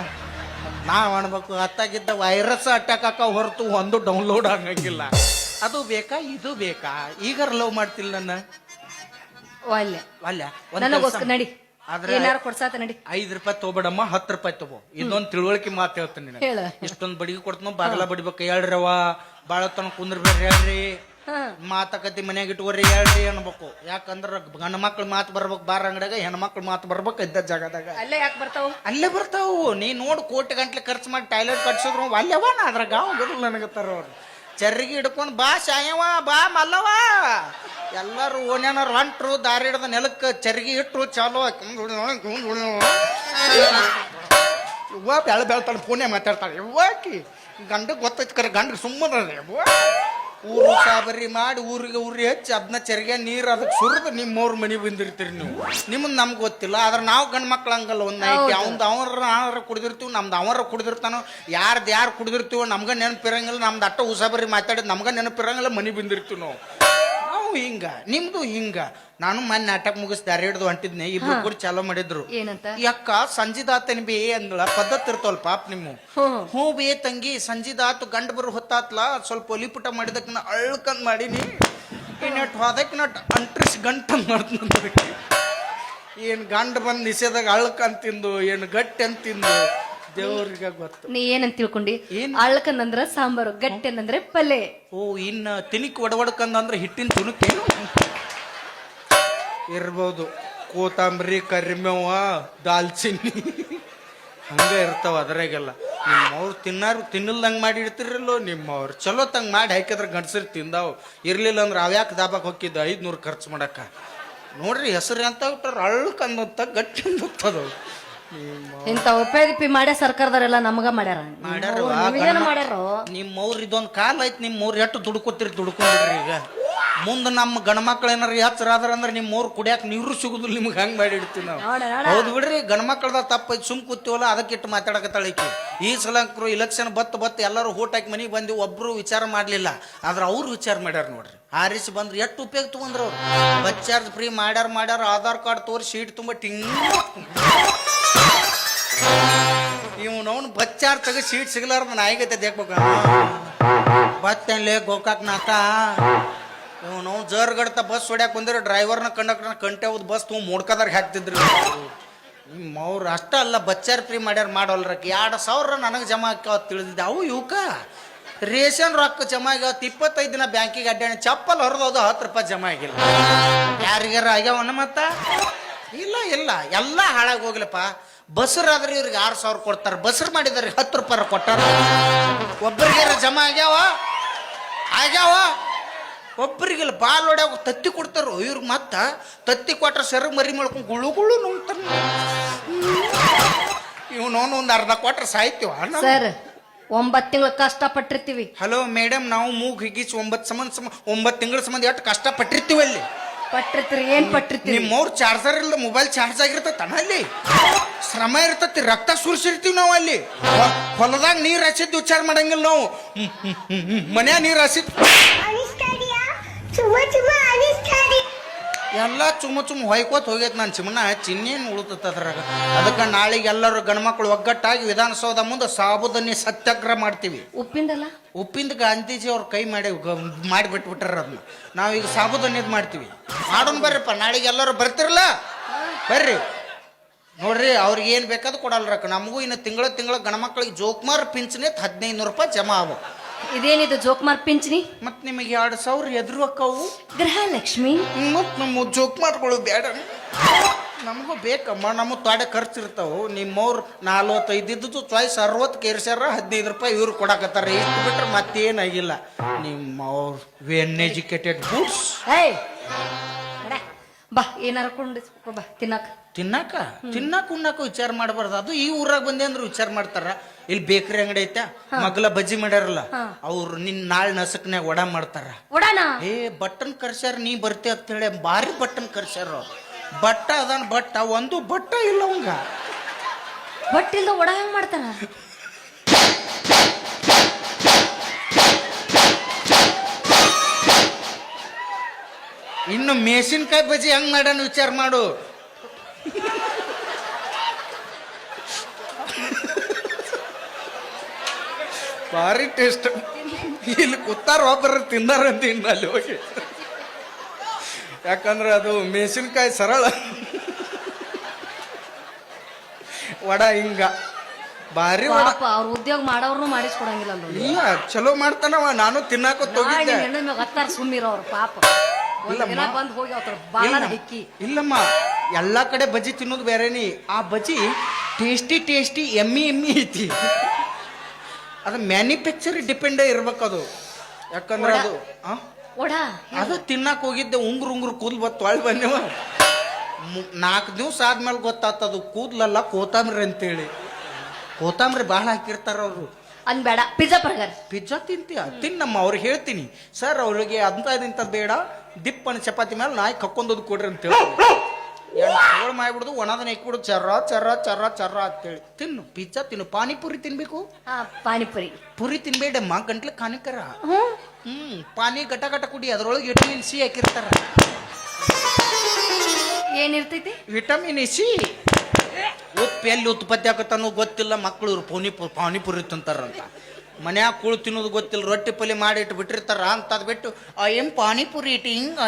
ನಾವು ಅನ್ಬೇಕು. ಅತ್ತಾಗಿದ್ದ ವೈರಸ್ ಅಟ್ಯಾಕ್ ಹಾಕ ಹೊರತು ಒಂದು ಡೌನ್ಲೋಡ್ ಆಗಂಗಿಲ್ಲ. ಅದು ಬೇಕಾ ಇದು ಬೇಕಾ? ಈಗಾರ ಲವ್ ಮಾಡ್ತಿಲ್ಲ ನನ್ನ ನಡಿ. ಕೊಡ್ಸಾತ ನಡಿ. 5 ರೂಪಾಯಿ ತಗೋಬೇಡಮ್ಮ, 10 ರೂಪಾಯಿ ತಗೋ. ಇದೊಂದು ತಿಳುವಳಿಕೆ ಮಾತು ಹೇಳ್ತೀನಿ. ಇಷ್ಟೊಂದು ಬಡಿಗೆ ಕೊಡ್ತ ಬಾಗಲ ಬಡಿಬೇಕು ಹೇಳ್ರವ, ಬಾಳ ತನ ಕುಂದ್ರಬೇಡ್ರಿ ಹೇಳ್ರಿ, ಮಾತಕತಿ ಮನ್ಯಾಗ ಇಟ್ಕೋರಿ ಹೇಳ್ರಿ ಅನ್ಬೇಕು. ಯಾಕಂದ್ರ ಗಂಡ ಮಕ್ಳು ಮಾತು ಬರ್ಬೇಕು ಬಾರ ಅಂಗಡಿಯಾಗ, ಹೆಣ್ಮಕ್ಳು ಮಾತು ಬರ್ಬೇಕು ಇದ್ದ ಜಾಗದಾಗ. ಅಲ್ಲೇ ಯಾಕೆ ಬರ್ತಾವು? ಅಲ್ಲೇ ಬರ್ತಾವು. ನೀ ನೋಡು ಕೋಟಿ ಗಂಟ್ಲೆ ಖರ್ಚು ಮಾಡಿ ಟಾಯ್ಲೆಟ್ ಕಟ್ಸಿದ್ರು ಅಲ್ಲೇವ ಅದ್ರ ಗಾವ್ ಗರು ನನಗತ್ತಾರ ಅವ್ರು. ಚರ್ಗಿ ಹಿಡ್ಕೊಂಡು ಬಾ ಶಾಯವ ಬಾ ಮಲ್ಲವ ಎಲ್ಲರೂ ಓಣ್ಯಾನವ್ರು ಹೊಂಟ್ರು. ದಾರಿ ಹಿಡ್ದ ನೆಲಕ್ಕೆ ಚರ್ಗಿ ಇಟ್ರು ಚಾಲೋ ಇವ್ವ ಬೆಳ ಬೆಳ್ತಾಳೆ, ಪುಣ್ಯ ಮಾತಾಡ್ತಾಳೆ. ಇವ್ವಾಕಿ ಗಂಡಗೆ ಗೊತ್ತೈತಿ ಕರೆ, ಗಂಡ ಸುಮ್ಮನೆ ಊರು ಸಾಬರಿ ಮಾಡಿ ಊರಿಗೆ ಉರಿ ಹಚ್ಚಿ ಅದನ್ನ ಚರಿಗೆ ನೀರು ಅದಕ್ಕೆ ಸುರಿದು ನಿಮ್ಮವ್ರ ಮನೆ ಬಂದಿರ್ತೀರಿ ನೀವು. ನಿಮ್ಮದು ನಮ್ಗೆ ಗೊತ್ತಿಲ್ಲ. ಆದ್ರೆ ನಾವು ಗಂಡು ಮಕ್ಳು ಹಂಗಲ್ಲ. ಒಂದು ನೈಟ್ ಅವಂದು ಅವರ ಕುಡಿದಿರ್ತೀವಿ, ನಮ್ದು ಅವರ ಕುಡಿದಿರ್ತಾನೋ, ಯಾರು ಕುಡಿದಿರ್ತೀವೋ ನಮ್ಗೆ ನೆನಪಿರಂಗಿಲ್ಲ. ನಮ್ದು ಅಟ್ಟ ಉಸಾಬರಿ ಮಾತಾಡಿದ್ ನಮ್ಗೆ ನೆನಪಿರಂಗಿಲ್ಲ, ಮನೆ ಬಂದಿರ್ತೀವಿ ನಾವು. ಹಿಂಗ ನಿಮ್ದು ಹಿಂಗ. ನಾನು ಮೊನ್ನೆ ನಾಟಕ ಮುಗಿಸ್ ದಾರಿ ಹಿಡ್ದು ಹೊಂಟಿದ್ನೆ, ಇಬ್ರು ಕೂಡ ಚಾಲೋ ಮಾಡಿದ್ರು. ಯಕ್ಕ ಸಂಜಿದಾತನ ಬೇ ಅಂದಳ. ಪದ್ಧತಿ ಇರ್ತವಲ್ ಪಾಪ ನಿಮ್ಮ. ಹ್ಞೂ ಬೇ ತಂಗಿ ಸಂಜಿದಾತು ಗಂಡ ಬರು ಹೊತ್ತಾತ್ಲ, ಸ್ವಲ್ಪ ಒಲಿಪುಟ ಮಾಡಿದಕ್ ನಾ ಅಳ್ಕಂದ್ ಮಾಡೀನಿ. ನೆಟ್ ಹೋದಕ್ ನಟ್ ಅಂಟ್ರಿಸ್ ಗಂಟನ್ ಮಾಡ್ತ. ಏನ್ ಗಂಡ ಬಂದ್ ನಿಷೇದಾಗ ಅಳ್ಕಂದ್ ತಿಂದು, ಏನ್ ಗಟ್ಟಿ ಅಂತ ತಿಂದು ದೇವ್ರಿಗೆ ಗೊತ್ತು. ನೀ ಏನಂತ ತಿಳ್ಕೊಂಡಿ? ಅಳ್ಕಂದಂದ್ರ ಸಾಂಬಾರು, ಗಟ್ಟಿ ಅಂದ್ರೆ ಪಲ್ಲೆ. ಓ ಇನ್ನ ತಿನಿಕ್ ಒಡವಡ್ಕಂದ್ರೆ ಹಿಟ್ಟಿನ ತುಣುಕೇನು ಇರ್ಬೋದು. ಕೊತ್ತಂಬರಿ, ಕರಿಮೇವ, ದಾಲ್ಚಿನ್ನಿ ಹಂಗ ಇರ್ತಾವ ಅದ್ರಾಗೆಲ್ಲ. ನಿಮ್ಮವ್ರು ತಿನ್ನಲ್ದಂಗೆ ಮಾಡಿ ಇಡ್ತಿರಲ್ಲೋ ನಿಮ್ಮವ್ರು ಚಲೋ ತಂಗೆ ಮಾಡಿ ಹಾಕಿದ್ರೆ ಗಂಡಸರು ತಿಂದಾವು ಇರ್ಲಿಲ್ಲ ಅಂದ್ರೆ ಅವ್ಯಾಕೆ ದಾಬಾಕ್ ಹೋಗಿದ್ದು 500 ಖರ್ಚು ಮಾಡಕ್ಕ ನೋಡ್ರಿ ಹೆಸರು ಅಂತ ಬಿಟ್ಟಾರ ಅಳ್ಳಕ್ ಅನ್ನೋತ್ತ ಗಟ್ಟಿ ಅನ್ನೋತ್ತದವು ಇಂಥ ಉಪಯೋಗಿ ಮಾಡ್ಯ ಸರ್ಕಾರದವರೆಲ್ಲ ನಮಗ ಮಾಡ್ಯಾರ ಮಾಡ್ಯಾರೋ ನಿಮ್ಮವ್ರು ಇದೊಂದು ಕಾಲ ಐತಿ ನಿಮ್ಮವ್ರು ಎಷ್ಟು ದುಡ್ಕೊಂಡಿರ್ರಿ ಈಗ ಮುಂದೆ ನಮ್ಮ ಗಣಮಕ್ಳು ಏನಾರ ಎಚ್ಚರಾದ್ರ ಅಂದ್ರೆ ನಿಮ್ಮವ್ರು ಕುಡಿಯಾಕ ನೀರು ಸಿಗುದಿಲ್ಲ ನಿಮ್ಗೆ ಹಂಗೆ ಮಾಡಿ ಇಡ್ತೀವಿ ನಾವು ಹೌದು ಬಿಡ್ರಿ ಗಣಮಕ್ಳದ ತಪ್ಪ ಸುಮ್ ಕೂತೀವಲ್ಲ ಅದಕ್ಕೆ ಇಟ್ಟು ಮಾತಾಡಕತ್ತಾಳಿಕಿ ಈ ಸಲಂಕರು ಇಲೆಕ್ಷನ್ ಬತ್ತು ಎಲ್ಲರೂ ಓಟ್ ಹಾಕಿ ಮನೆಗೆ ಬಂದು ಒಬ್ರು ವಿಚಾರ ಮಾಡ್ಲಿಲ್ಲ ಆದ್ರೆ ಅವ್ರು ವಿಚಾರ ಮಾಡ್ಯಾರ ನೋಡ್ರಿ ಆರಿಸಿ ಬಂದ್ರು ಎಷ್ಟು ಉಪಯೋಗ ತಗೊಂಡ್ರು ಅವ್ರು ಬಸ್ ಚಾರ್ಜ್ ಫ್ರೀ ಮಾಡ್ಯಾರ ಆಧಾರ್ ಕಾರ್ಡ್ ತೋರಿಸಿ ಸೀಟ್ ತುಂಬ ಟಿಂಗ್ ಇವನವನು ಬಸ್ ಚಾರ್ಜ್ ತೆಗೆ ಸೀಟ್ ಸಿಗ್ಲಾರ್ದ ನಾಯಿಗೈತೆ ದೇಕ್ಬೇಕ ಬತ್ತೇನ್ಲೇ ಗೋಕಾಕ್ ನಾಕ ನಾವು ಜರ್ಗಡ್ತ ಬಸ್ ಹೊಡ್ಯಾಕ ಬಂದ್ರೆ ಡ್ರೈವರ್ನ ಕಂಡಕ್ಟರ್ನ ಕಂಟೆ ಹೋದ್ ಬಸ್ ತುಂಬ ಮೊಡ್ಕದಾರ್ಗೆ ಹಾಕ್ತಿದ್ರಿ ಅವ್ರು ಅಷ್ಟ ಅಲ್ಲ ಬಚ್ಚಾರ್ ಫ್ರೀ ಮಾಡ್ಯಾರ ಮಾಡೋಲ್ರಕ್ಕೆ 2,000 ನನಗೆ ಜಮಾ ಹಾಕ್ಯಾವ ತಿಳಿದಿದ್ದೆ ಅವು ಇವಕ್ಕ ರೇಷನ್ ರೊಕ್ಕ ಜಮಾ ಆಗ್ಯಾವತ್ತು 25 ದಿನ ಬ್ಯಾಂಕಿಗೆ ಅಡ್ಡಾಡಿ ಚಪ್ಪಲ್ ಹೊರದೋದು 10 ರೂಪಾಯಿ ಜಮಾ ಆಗಿಲ್ಲ ಯಾರಿಗಾರ ಆಗ್ಯಾವನ್ನ ಮತ್ತ ಇಲ್ಲ ಎಲ್ಲ ಹಾಳಾಗಿ ಹೋಗ್ಲಪ್ಪ ಬಸ್ರಾದ್ರೆ ಇವ್ರಿಗೆ 6,000 ಕೊಡ್ತಾರೆ ಬಸ್ರು ಮಾಡಿದಾರೆ 10 ರೂಪಾಯಿ ಕೊಟ್ಟಾರ ಒಬ್ಬರಿಗಾರ ಜಮಾ ಆಗ್ಯಾವ ಒಬ್ಬರಿಗೆಲ್ಲ ಬಾಲ್ ಹೊಡ್ಯಾಗ ತತ್ತಿ ಕೊಡ್ತಾರೋ ಇವ್ರಿಗೆ ಮತ್ತ ತತ್ತಿ ಕೊಟ್ರೆ ಸೆರಗ್ ಮರಿ ಮಾಡ್ಕೊಂಡು ಗುಳು ನೋಡ್ತಾರ ಇವನವನು ಒಂದು ಅರ್ಧ ಕೊಟ್ರೆ ಸಾಯ್ತೀವ ಸರ್ 9 ತಿಂಗಳು ಕಷ್ಟಪಟ್ಟಿರ್ತೀವಿ ಹಲೋ ಮೇಡಮ್ ನಾವು ಮೂಗ್ ಹಿಗಿಸಿ 9 ತಿಂಗಳ ಸಂಬಂಧ ಎಷ್ಟು ಕಷ್ಟಪಟ್ಟಿರ್ತೀವಿ ಅಲ್ಲಿ ಪಟ್ಟಿರ್ತೀರಿ ಏನ್ ಪಟ್ಟಿರ್ತೀವಿ ನಿಮ್ಮವ್ರು ಚಾರ್ಜರ್ ಇಲ್ಲ ಮೊಬೈಲ್ ಚಾರ್ಜ್ ಆಗಿರ್ತೈತ ಅಲ್ಲಿ ಶ್ರಮ ಇರ್ತತಿ ರಕ್ತ ಸುರಿಸಿರ್ತೀವಿ ನಾವು ಅಲ್ಲಿ ಹೊಲದಾಗ ನೀರ್ ಹಸಿದ್ ವಿಚಾರ ಮಾಡಂಗಿಲ್ಲ ನಾವು ಮನ್ಯಾಗ ನೀರ್ ಹಸಿದ್ ಎಲ್ಲ ಚುಮ್ಮ ಹೊಯ್ಕೋತ್ ಹೋಗೈತೆ ನಾನು ಚಿಮ್ಮನ ಚಿನ್ನೇನು ಉಳಿತೈತೆ ಅದ್ರಾಗ ಅದಕ್ಕೆ ನಾಳೆಗೆ ಎಲ್ಲರೂ ಗಣಮಕ್ಳು ಒಗ್ಗಟ್ಟಾಗಿ ವಿಧಾನಸೌಧ ಮುಂದೆ ಸಾಬುದನ್ನಿ ಸತ್ಯಾಗ್ರಹ ಮಾಡ್ತೀವಿ ಉಪ್ಪಿಂದ ಗಾಂಧೀಜಿ ಅವ್ರ ಕೈ ಮಾಡಿಬಿಟ್ಬಿಟ್ಟಾರ ಅದನ್ನ ನಾವೀಗ ಸಾಬುದನ್ನಿದ್ ಮಾಡ್ತೀವಿ ಮಾಡೋಣ ಬರ್ರಿಪ್ಪ ನಾಳೆಗೆ ಎಲ್ಲರೂ ಬರ್ತಿರಲ್ಲ ಬರ್ರಿ ನೋಡ್ರಿ ಅವ್ರಿಗೆ ಏನು ಬೇಕಾದ್ ಕೊಡಲ್ರಕ್ಕ ನಮಗೂ ಇನ್ನು ತಿಂಗಳ ಗಣಮಕ್ಳಿಗೆ ಜೋಕ್ಮಾರ್ ಪಿಂಚಣಿ 1,500 ರೂಪಾಯಿ ಜಮಾ ಆಗ ಇದೇನಿದು ಜೋಕ್ಮಾರ್ ಪಿಂಚಣಿ ಮತ್ ನಿಮಗೆ 2,000 ಎದುರು ಅಕ್ಕವು ಗೃಹಲಕ್ಷ್ಮಿ ಮತ್ ನಮ್ಮ ಜೋಕ್ಮಾರ್ಗಳು ಬೇಡ ನಮಗೂ ಬೇಕಮ್ಮ ನಮ್ಮ ತಾಡೆ ಖರ್ಚು ಇರ್ತಾವು ನಿಮ್ಮವ್ರು 45 ಇದ್ದು ಚಾಯ್ಸ್ 60 ಕೇರ್ಸ್ಯಾರ 15 ರೂಪಾಯಿ ಇವ್ರು ಕೊಡಾಕತ್ತಾರ ಇಷ್ಟು ಬಿಟ್ರೆ ಮತ್ತೇನಾಗಿಲ್ಲ ನಿಮ್ಮವ್ರು ಎಜುಕೇಟೆಡ್ ಗೂಡ್ಸ್ ಬಾ ಏನಾರ ಬಾ ತಿನ್ನಾಕ ಉಣ್ಣಾಕ ವಿಚಾರ ಮಾಡಬಾರ್ದು ಅದು ಈ ಊರಾಗ ಬಂದೆ ಅಂದ್ರೆ ವಿಚಾರ ಮಾಡ್ತಾರ ಇಲ್ಲಿ ಬೇಕರಿ ಅಂಗಡಿ ಐತೆ ಮಗ್ಲ ಬಜ್ಜಿ ಮಾಡ್ಯಾರಲ್ಲ ಅವ್ರು ನಾಳೆ ನಸಕ್ನ್ಯಾಗ ವಡ ಮಾಡ್ತಾರ ಏ ಬಟ್ಟನ್ ಕರ್ಸ್ಯಾರ ನೀ ಬರ್ತಿ ಅಂತ ಹೇಳಿ ಭಾರಿ ಬಟ್ಟನ್ ಕರ್ಸ್ಯಾರ ಬಟ್ಟ ಅದಾನ ಒಂದು ಬಟ್ಟ ಇಲ್ಲ ಅವಂಗ ಬಟ್ ಇಲ್ದ ವಡ ಹೆಂಗ್ ಮಾಡ್ತಾರ ಇನ್ನು ಮೆಣಸಿನ್ಕಾಯಿ ಬಜ್ಜಿ ಹೆಂಗ್ ಮಾಡ್ಯಾನ ವಿಚಾರ ಮಾಡು ಭಾರಿ ಟೇಸ್ಟ್ ಇಲ್ಲಿ ಕೂತಾರ ಒಬ್ಬರ ತಿಂದಾರಂತ ಇನ್ನು ಅಲ್ಲಿ ಹೋಗಿ ಯಾಕಂದ್ರೆ ಅದು ಮೆಣಸಿನ್ಕಾಯಿ ಸರಳ ವಡ ಹಿಂಗ ಭಾರಿ ಅವ್ರ ಉದ್ಯೋಗ ಮಾಡೋರ್ನು ಮಾಡಿಸ್ಕೊಡಂಗಿಲ್ಲ ಇಲ್ಲ ಚಲೋ ಮಾಡ್ತಾನವ ನಾನು ತಿನ್ನಾಕೋತ ಹೋಗಿದ್ದೆ ಸುಮ್ಮಿರೋರು ಪಾಪ ಬಂದ್ ಹೋಗಿ ಇಲ್ಲಮ್ಮ ಎಲ್ಲಾ ಕಡೆ ಬಜ್ಜಿ ತಿನ್ನೋದು ಬೇರೆನಿ ಆ ಬಜ್ಜಿ ಟೇಸ್ಟಿ ಎಮ್ಮಿ ಐತಿ ಅದು ಮ್ಯಾನುಫ್ಯಾಕ್ಚರ್ ಡಿಪೆಂಡ್ ಇರ್ಬೇಕದು ಯಾಕಂದ್ರೆ ಅದು ತಿನ್ನಕ್ ಹೋಗಿದ್ದೆ ಉಂಗ್ರು ಕೂದಲು ಬತ್ತು ಒಳಗೆ ಬಂದೇವ 4 ದಿವಸ ಆದ್ಮೇಲೆ ಗೊತ್ತಾಗ್ತದು ಕೂದ್ಲಲ್ಲ ಕೋತಂಬರಿ ಅಂತೇಳಿ ಕೋತಂಬರಿ ಭಾಳ ಹಾಕಿರ್ತಾರ ಅವರು ಬೇಡ ಪಿಜ್ಜಾ ತಿನ್ನಮ್ಮ ಅವ್ರಿಗೆ ಹೇಳ್ತೀನಿ ಸರ್ ಅವ್ರಿಗೆ ಇಂಥದ್ದು ಬೇಡ ದಿಪ್ಪನ ಚಪಾತಿ ಮೇಲೆ ನಾಯಿ ಕಕ್ಕೊಂದದು ಕೊಡ್ರಿ ಅಂತ ಹೇಳಿ ಮಾಡ್ಬಿಡುದು ಒಣದನ್ನ ಇಕ್ಬಿಡುದು ಚರ್ರ ಅಂತೇಳಿ ತಿನ್ನು ಪಿಜ್ಜಾ ತಿನ್ನು ಪಾನಿಪುರಿ ತಿನ್ಬೇಕು ಪುರಿ ತಿನ್ಬೇಡಮ್ಮ ಗಂಟ್ಲ ಕಾನಿಕರ ಪಾನಿ ಗಟ ಕುಡಿ ಅದ್ರೊಳಗೆ ವಿಟಮಿನ್ ಸಿ ಹಾಕಿರ್ತಾರ ಏನಿರ್ತೈತಿ ವಿಟಮಿನ್ ಸಿ ಎಲ್ಲಿ ಉತ್ಪತ್ತಿ ಆಕತ್ತಾನೋ ಗೊತ್ತಿಲ್ಲ ಮಕ್ಕಳು ಪಾನಿಪುರಿ ತಿಂತಾರಂತ ಮನ್ಯಾಗ ಕೂಳು ತಿನ್ನೋದು ಗೊತ್ತಿಲ್ಲ ರೊಟ್ಟಿ ಪಲ್ಯ ಮಾಡಿ ಇಟ್ಟು ಬಿಟ್ಟಿರ್ತಾರ ಅಂತ ಅದ್ ಬಿಟ್ಟು ಪಾನಿಪುರಿ ಈಟಿಂಗ್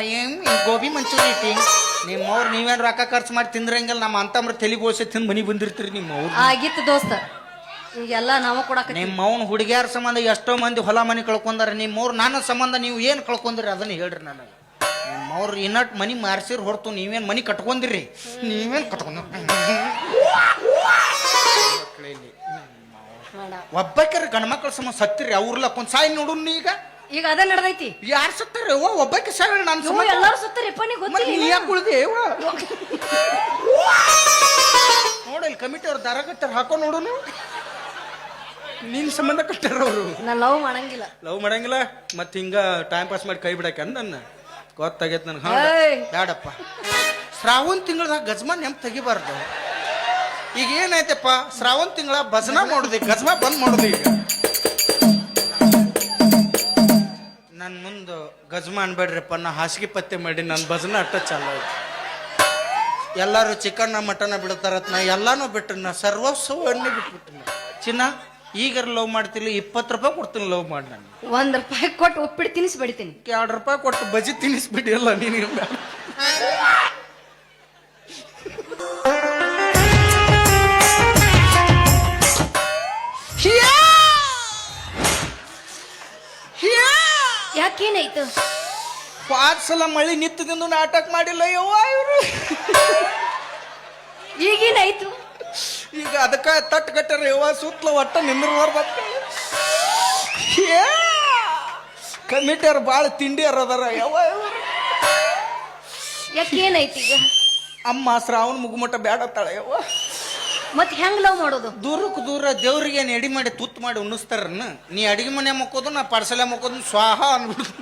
ಗೋಬಿ ಮಂಚೂರಿ ಈಟಿಂಗ್ ನಿಮ್ಮವ್ರು ನೀವೇನು ರೊಕ್ಕ ಖರ್ಚು ಮಾಡಿ ತಿಂದ್ರಂಗಿಲ್ಲ ನಮ್ಮ ಅಂತಮ್ರ ತೆಲಿಗೋಸಿ ತಿಂದು ಮನೆಗೆ ಬಂದಿರ್ತೀರಿ ನಿಮ್ಮವ್ರು ಆಗಿತ್ತು ದೋಸ್ತ ಈಗೆಲ್ಲ ನಾವು ಕೊಡಕ ನಿಮ್ಮವ್ನ ಹುಡುಗಿಯಾರ ಸಂಬಂಧ ಎಷ್ಟೋ ಮಂದಿ ಹೊಲ ಮನೆ ಕಳ್ಕೊಂಡಾರ ನಿಮ್ಮವ್ರು ನನ್ನ ಸಂಬಂಧ ನೀವು ಏನು ಕಳ್ಕೊಂಡ್ರಿ ಅದನ್ನ ಹೇಳ್ರಿ ನನಗೆ ನಿಮ್ಮವ್ರು ಇನ್ನಟ್ ಮನಿ ಮಾರ್ಸಿರ್ ಹೊರತು ನೀವೇನು ಮನಿ ಕಟ್ಕೊಂಡಿರಿ ನೀವೇನು ಕಟ್ಕೊಂಡ್ರಿ ಒಬ್ಬಾಕ್ಯಾರ ಗಂಡ್ಮಕ್ಳ ಸಮ ಸತ್ತಿರಿ ಅವ್ರಲ್ಲಕ್ಕ ಒಂದ್ ಸಾಯಿ ನೋಡು ಈಗ ಈಗ ಅದೇ ನಡೆದೈತಿ. ಯಾರು ಸತ್ತಾರ ಒಬ್ಬಾಕಿ ಸಾಯಿ ನಾನು ಇವು ಎಲ್ಲಾರು ಸುತ್ತಾರಪ್ಪ ನೀ ಗೊತ್ತಿಲ್ಲ. ಯಾಕೆ ಉಳ್ದಿ ನೋಡಲ್ಲಿ ಕಮಿಟಿ ಅವ್ರು ದಾರ ಕಟ್ಟಾರ ಹಾಕೋ ನೋಡುನು ನಿನ್ ಸಂಬಂಧ ಕಟ್ಟಾರ ಅವರು. ನಾ ಲವ್ ಮಾಡಂಗಿಲ್ಲ. ಲವ್ ಮಾಡಂಗಿಲ್ಲ ಮತ್ ಹಿಂಗ ಟೈಮ್ ಪಾಸ್ ಮಾಡಿ ಕೈ ಬಿಡಾಕ ನನ್ನ ಗೊತ್ತಾಗೈತ್ ನನ್ಗೆ. ಬ್ಯಾಡಪ್ಪ, ಶ್ರಾವಣ ತಿಂಗಳದಾಗ ಗಜ್ಮಾ ನೆಂಪ್ ತೆಗಿಬಾರ್ದು. ಈಗ ಏನಾಯ್ತಪ್ಪ, ಶ್ರಾವಣ ತಿಂಗಳ ಭಜನ ಮಾಡುದು, ಗಜ್ಮಾ ಬಂದ್ ಮಾಡುದು. ಈಗ ನನ್ ಮುಂದೆ ಗಜ್ಮಾ ಅನ್ಬೇಡ್ರಿಪ್ಪ, ನಾ ಹಾಸಿಗೆ ಪತ್ತೆ ಮಾಡಿ ನನ್ನ ಭಜನ ಅಟ್ಟ ಚಾಲು ಆಯ್ತು. ಎಲ್ಲಾರು ಚಿಕನ್ನ ಮಟನ್ನ ಬಿಡ್ತಾರತ್, ನಾ ಎಲ್ಲಾನು ಬಿಟ್ಟು ನಾ ಸರ್ವಸ್ವನ್ನೇ ಬಿಟ್ಬಿಟ್ಟಿನ. ಚಿನ್ನ ಈಗಾರ ಲವ್ ಮಾಡ್ತಿಲ್ಲ, 20 ರೂಪಾಯಿ ಕೊಡ್ತೀನಿ ಲವ್ ಮಾಡಿ. ನಾನು ₹1 ಕೊಟ್ಟು ಉಪ್ಪಿಟ್ಟು ತಿನ್ನಿಸಿ ಬಡಿತೀನಿ. ₹2 ಕೊಟ್ಟು ಬಜಿ ತಿನ್ನಿಸ್ಬಿಡಿ ಅಲ್ಲ ನೀನು. ಯಾಕೇನಾಯ್ತು? 5 ಸಲ ಮಳಿ ನಿತ್ತದಿಂದ ನಾಟಕ ಮಾಡಿಲ್ಲ ಯವ್ವ ಇವರು. ಈಗೇನಾಯ್ತು? ಈಗ ಅದಕ್ಕ ತಟ್ ಕಟ್ಟಾರ ಯವ್ವ, ಸುತ್ತಲ ಒಟ್ಟ ನಿಂದ್ರವಾರ ಕಮಿಟಿಯರ್ ಬಾಳ ತಿಂಡಿಯರ್ ಅದಾರ ಯವ್ವ ಇವರು. ಯಾಕೇನಾಯ್ತು ಈಗ? ಅಮ್ಮ ಶ್ರಾವಣ ಮುಗುಮಟ ಬ್ಯಾಡತ್ತಾಳ ಯವ್ವ. ಮತ್ ಹೆಂಗ್ ಲವ್ ಮಾಡೋದು? ದೂರಕ್ಕೆ ದೂರ ದೇವ್ರಿಗೆ ಏನು ಎಡಿ ಮಾಡಿ ತುತ್ತು ಮಾಡಿ ಉಣಿಸ್ತಾರನ್ನ. ನೀ ಅಡಿಗೆ ಮನೆ ಮಕ್ಕೋದು, ನಾ ಪಾರ್ಸಲೆ ಮಕ್ಕೋದು, ಸ್ವಾಹ ಅನ್ಬಿಡುದು.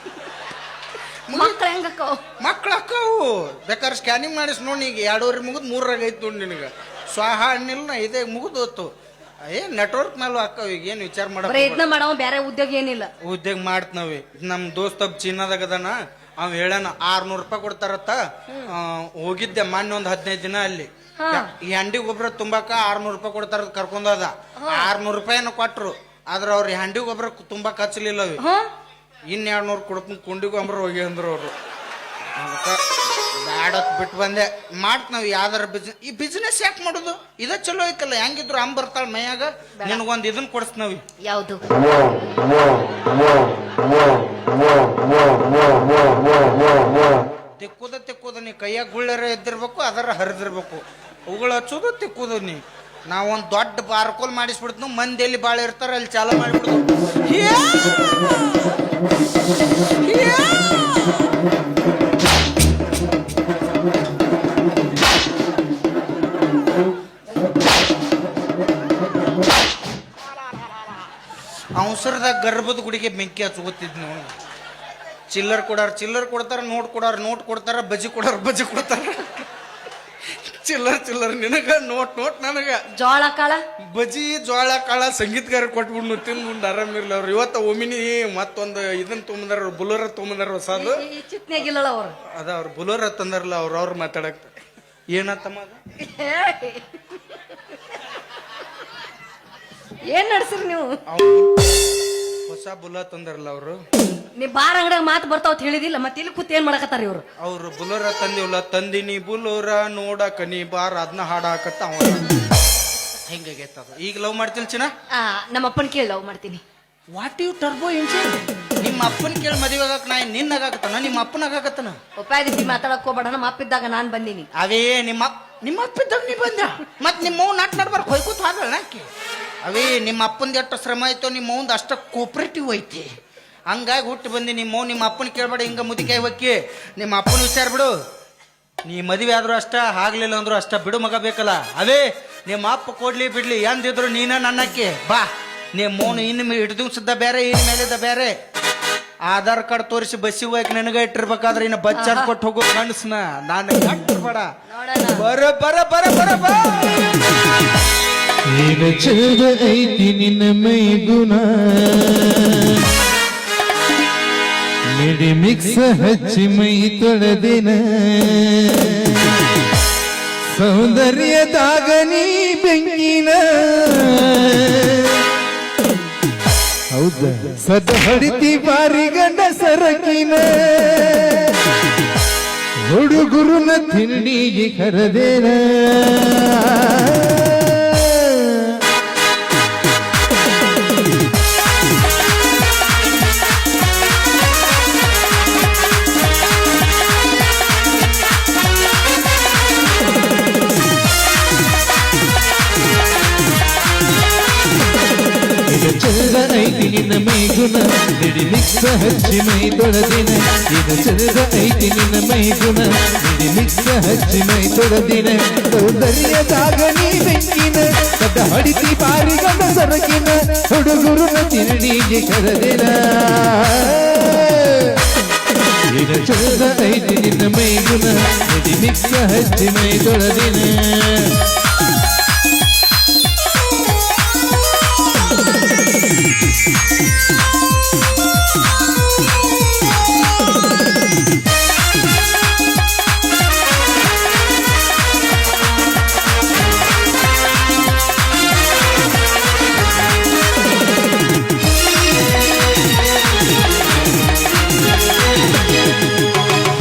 ಮಕ್ಳು ಹೆಂಗಕ್ಕವು? ಮಕ್ಳು ಅಕ್ಕವು ಬೇಕಾದ್ರೆ ಸ್ಕ್ಯಾನಿಂಗ್ ಮಾಡಿಸ್ ನೋಡಿ. ಈಗ 2 ಮುಗಿದ್ 3 ಐತಿ ನೋಡಿ ನಿನಗೆ. ಸ್ವಾಹ ಅನ್ನಿಲ್ಲ, ಇದೇ ಮುಗಿದೋತು. ನೆಟ್ವರ್ಕ್ ಮೇಲೂ ಅಕ್ಕವ. ಈಗ ಏನು ವಿಚಾರ ಪ್ರಯತ್ನ ಮಾಡವ, ಬೇರೆ ಉದ್ಯೋಗ ಏನಿಲ್ಲ. ಉದ್ಯೋಗ ಮಾಡ್ತನವಿ. ನಮ್ ದೋಸ್ತ ಚೀನಾದಾಗ ಅದಾನ, ಅವ್ ಹೇಳನ 600 ರೂಪಾಯಿ ಕೊಡ್ತಾರತ್ತ. ಹೋಗಿದ್ದೆ ಮೊನ್ನೆ ಒಂದು 15 ದಿನ ಅಲ್ಲಿ. ಈ ಹಂಡಿ ಗೊಬ್ಬರ ತುಂಬಾಕ 600 ರೂಪಾಯಿ ಕೊಡ್ತಾರ, ಕರ್ಕೊಂಡದ. 600 ರೂಪಾಯಿನ ಕೊಟ್ರು, ಆದ್ರ ಅವ್ರ ಹಂಡಿ ಗೊಬ್ಬರ ತುಂಬಾ ಹಚ್ಚಲಿಲ್ಲ. ಇನ್ 200 ಕೊಡ್ತೀನಿ ಕುಂಡಿ ಗೊಬ್ಬರ ಹೋಗಿ ಅಂದ್ರು ಅವ್ರು. ಬ್ಯಾಡತ್ ಬಿಟ್ಟು ಬಂದೆ. ಮಾಡ್ತನಾವ್ ಯಾವ್ದಾರ ಬಿಸ್ನೆಸ್. ಈ ಬಿಸ್ನೆಸ್ ಯಾಕೆ ಮಾಡುದು? ಇದ ಚಲೋ ಐತಲ್ಲ. ಹೆಂಗಿದ್ರು ಅಮ್ಮ ಬರ್ತಾಳ ಮೈಯಾಗ, ನಿನಗೊಂದ್ ಇದನ್ ಕೊಡಿಸ್ನಾವಿ. ಯಾವ್ದು? ತಿಕ್ಕುದ ನೀ ಕೈಯಾಗ ಗುಳ್ಳರ ಎದ್ದಿರ್ಬೇಕು, ಅದರ ಹರಿದಿರ್ಬೇಕು. ಅವುಗಳು ಹಚ್ಚೋದು ತಿಕ್ಕುದು. ನೀ ನಾವೊಂದ್ ದೊಡ್ಡ ಬಾರ್ಕೋಲ್ ಮಾಡಿಸ್ಬಿಡ್ತು. ಮಂದಿ ಎಲ್ಲಿ ಬಾಳ ಇರ್ತಾರ ಅಲ್ಲಿ ಚಾಲ ಮಾಡಿಬಿಡುದು. ಅವಸರದಾಗ ಗರ್ಭದ ಗುಡಿಗೆ ಬೆಂಕಿ ಹಚ್ಕೋತಿದ್ ನಾವು. ಚಿಲ್ಲರ್ ಕೊಡ್ತಾರ, ನೋಟ್ ಕೊಡ್ತಾರ, ಬಜ್ಜಿ ಕೊಡ್ತಾರ. ಚಿಲ್ಲರ್ ನಿನಗ, ನೋಟ್ ನನಗ. ಜೋಳ ಕಾಳ ಬಜ್ಜಿ ಜೋಳ ಕಾಳ ಸಂಗೀತಗಾರ ಕೊಟ್ಬಿಡ್ನು ತಿಂದ್ಬಿಟ್ಟು ಆರಾಮಿರ್ಲಿ ಅವ್ರು. ಇವತ್ತ ಒಮಿನಿ ಮತ್ತೊಂದು ಇದನ್ನ ತೊಗೊಂಬಂದಾರ, ಬುಲೋರ ತೊಗೊಂಬಂದಾರ ಹೊಸದು. ಚಿತ್ನಾಗಿಲ್ಲ ಅವ್ರು. ಅದ ಅವ್ರು ಬುಲೋರ ತಂದಾರಲ್ಲ, ಅವ್ರ ಮಾತಾಡಕ್. ಏನತ್ತಮ್ಮ ಏನ್ ನಡ್ಸಿರಿ ನೀವು? ಹೊಸ ಬುಲೋ ತಂದಾರಲ್ಲ ಅವರು. ನೀ ಬಾರ್ ಅಂಗಡಿಯಾಗ ಮಾತು ಬರ್ತಾವ ಹೇಳಿದಿಲ್ಲ, ಮತ್ತೆ ಇಲ್ಲಿ ಕೂತ್ ಏನ್ ಮಾಡಕತ್ತಾರ ಇವ್ರು? ಅವ್ರು ಬುಲೋರ ತಂದಿವಲ್ಲ, ತಂದಿನಿ ಬುಲೋರ ನೋಡಕ ನೀ ಬಾರ್, ಅದನ್ನ ಹಾಡಾಕತ್ತ ಅವ. ಹೆಂಗಾಗೈತದ? ಈಗ ಲವ್ ಮಾಡ್ತೀನಿ ಚಿನ್ನ. ನಮ್ಮ ಅಪ್ಪನ ಕೇಳಿ ಲವ್ ಮಾಡ್ತೀನಿ. What you turbo engine? ನಿಮ್ಮ ಅಪ್ಪನ ಕೇಳಿ ಮದುವೆ ಆಗಕ್ ನಾ ನಿನ್ನ ಆಗಾಕತ್ತಾನ, ನಿಮ್ಮ ಅಪ್ಪನ ಆಗಾಕತ್ತಾನ? ಉಪಾಯದಿ ಮಾತಾಡಕ್ ಹೋಗ್ಬೇಡ. ನಮ್ಮ ಅಪ್ಪ ಇದ್ದಾಗ ನಾನ್ ಬಂದೀನಿ. ಅವೇ ನಿಮ್ಮ ಅಪ್ಪ ಇದ್ದಾಗ ನೀ ಬಂದ. ಮತ್ ನಿಮ್ಮ ನಾಟ್ ನಡ್ಬಾರ್ದು ಹೊಯ್ಕೂತ್ ಹಾಗಳ ನಾಕಿ. ಅವೇ ನಿಮ್ಮ ಅಪ್ಪಂದ ಎಷ್ಟು ಶ್ರಮ ಆಯ್ತೋ, ನಿಮ್ಮ ಮೌಂದ್ ಅಷ್ಟ ಕೋಪರೇಟಿವ್ ಐತಿ. ಹಂಗಾಗಿ ಹುಟ್ಟು ಬಂದಿ. ನಿಮ್ಮ ಅಪ್ಪನ ಕೇಳ್ಬೇಡ, ಹಿಂಗ ಮುದಿಕಾಯಿ ಹೊಕ್ಕಿ. ನಿಮ್ಮ ಅಪ್ಪನ ವಿಚಾರ ಬಿಡು. ನೀ ಮದುವೆ ಆದ್ರೂ ಅಷ್ಟ, ಆಗ್ಲಿಲ್ಲ ಅಂದ್ರು ಅಷ್ಟ, ಬಿಡು ಮಗ ಬೇಕಲ್ಲ. ಅವೇ ನಿಮ್ಮ ಅಪ್ಪ ಕೊಡ್ಲಿ ಬಿಡ್ಲಿ ಎಂದಿದ್ರು ನೀನ ನನ್ನಕ್ಕೆ ಬಾ. ನಿಮ್ಮ ಮೌನ ಇನ್ನು ಹಿಡ್ದಿವ್ಸದ ಬೇರೆ, ಇನ್ ಮೇಲಿದ್ದ ಬೇರೆ. ಆಧಾರ್ ಕಾರ್ಡ್ ತೋರಿಸಿ ಬಸ್ಸಿ ಹೋಗಿ ನನಗ ಇಟ್ಟಿರ್ಬೇಕಾದ್ರೆ ಇನ್ನು ಬಚ್ಚಾರ್ ಕೊಟ್ಟು ಹೋಗೋ ಕನಸ್ನ ನಾನು ಕಟ್ಟಿರ್ಬೇಡ. ಬರ ಈಗ ಚಂದ ಐತಿ ನಿನ್ನ ಮೈಗುಣ, ಮಿಡಿ ಮಿಕ್ಸ್ ಹಚ್ಚಿ ಮೈ ತೊಳೆದಿನ, ಸೌಂದರ್ಯದಾಗ ನೀ ಬೆಂಕಿನ. ಹೌದ ಸದ ಹೊಡಿತಿ ಬಾರಿ ಗಂಡ ಸರಕಿನ, ಹುಡುಗುರುನ ತಿಂಡಿಗೆ ಕರೆದೇನ. ಮಿಕ್ಸ ಹಚ್ಚಿ ಮೈ ತೊಳೆದಿನ ಇದು ಚಂದ ಐತಿ ನಿನ್ನ ಮೈ ಗುಣ ಮಿಡಿ ಮಿಕ್ಸ ಹಚ್ಚಿ ಮೈ ತೊಳೆದಿನ ಸೌಂದರ್ಯದಾಗ ನೀ ಬೆಂಕಿನ ಕದ ಹೊಡಿತಿ ಬಾರಿ ಗಂಡ ಸರಕಿನ ಹುಡುಗರುನ ತಿರುಡಿಗೆ ಕರೆದಿನ ಇದು ಚಂದ ಐತಿ ನಿನ್ನ ಮೈ ಗುಣ ಮಿಡಿ ಮಿಕ್ಸ ಹಚ್ಚಿ ಮೈ ತೊಳೆದಿನ